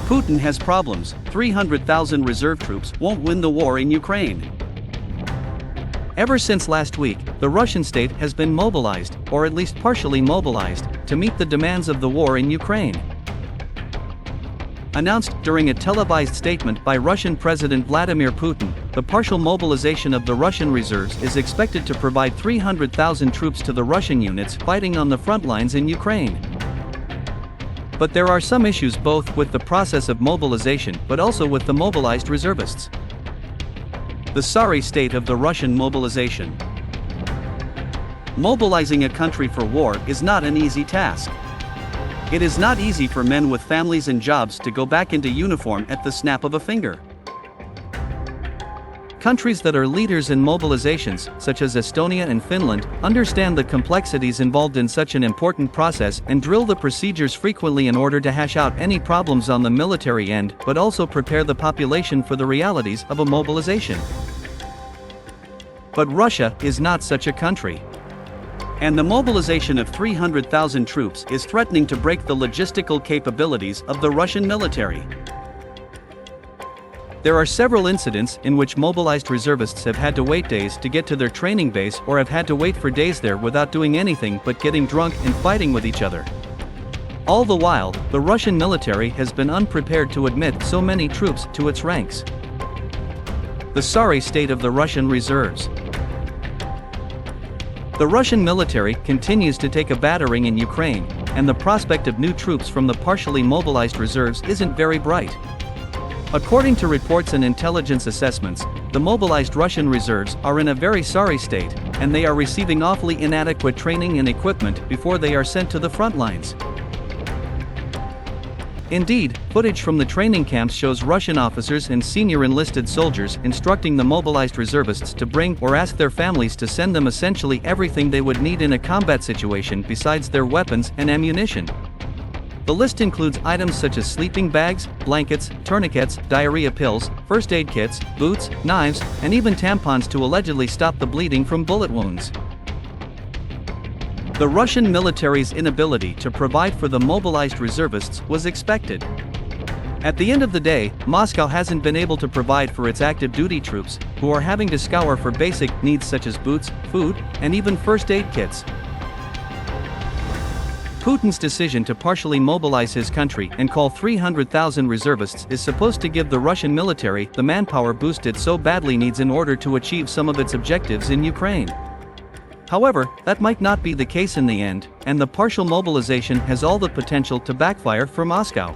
Putin has problems. 300,000 reserve troops won't win the war in Ukraine. Ever since last week, the Russian state has been mobilized, or at least partially mobilized, to meet the demands of the war in Ukraine. Announced during a televised statement by Russian President Vladimir Putin, the partial mobilization of the Russian reserves is expected to provide 300,000 troops to the Russian units fighting on the front lines in Ukraine. But there are some issues both with the process of mobilization but also with the mobilized reservists. The sorry state of the Russian mobilization. Mobilizing a country for war is not an easy task. It is not easy for men with families and jobs to go back into uniform at the snap of a finger. Countries that are leaders in mobilizations, such as Estonia and Finland, understand the complexities involved in such an important process and drill the procedures frequently in order to hash out any problems on the military end, but also prepare the population for the realities of a mobilization. But Russia is not such a country. And the mobilization of 300,000 troops is threatening to break the logistical capabilities of the Russian military. There are several incidents in which mobilized reservists have had to wait days to get to their training base or have had to wait for days there without doing anything but getting drunk and fighting with each other. All the while, the Russian military has been unprepared to admit so many troops to its ranks. The sorry state of the Russian reserves. The Russian military continues to take a battering in Ukraine, and the prospect of new troops from the partially mobilized reserves isn't very bright. According to reports and intelligence assessments, the mobilized Russian reserves are in a very sorry state, and they are receiving awfully inadequate training and equipment before they are sent to the front lines. Indeed, footage from the training camps shows Russian officers and senior enlisted soldiers instructing the mobilized reservists to bring or ask their families to send them essentially everything they would need in a combat situation besides their weapons and ammunition. The list includes items such as sleeping bags, blankets, tourniquets, diarrhea pills, first aid kits, boots, knives, and even tampons to allegedly stop the bleeding from bullet wounds. The Russian military's inability to provide for the mobilized reservists was expected. At the end of the day, Moscow hasn't been able to provide for its active duty troops, who are having to scour for basic needs such as boots, food, and even first aid kits. Putin's decision to partially mobilize his country and call 300,000 reservists is supposed to give the Russian military the manpower boost it so badly needs in order to achieve some of its objectives in Ukraine. However, that might not be the case in the end, and the partial mobilization has all the potential to backfire for Moscow.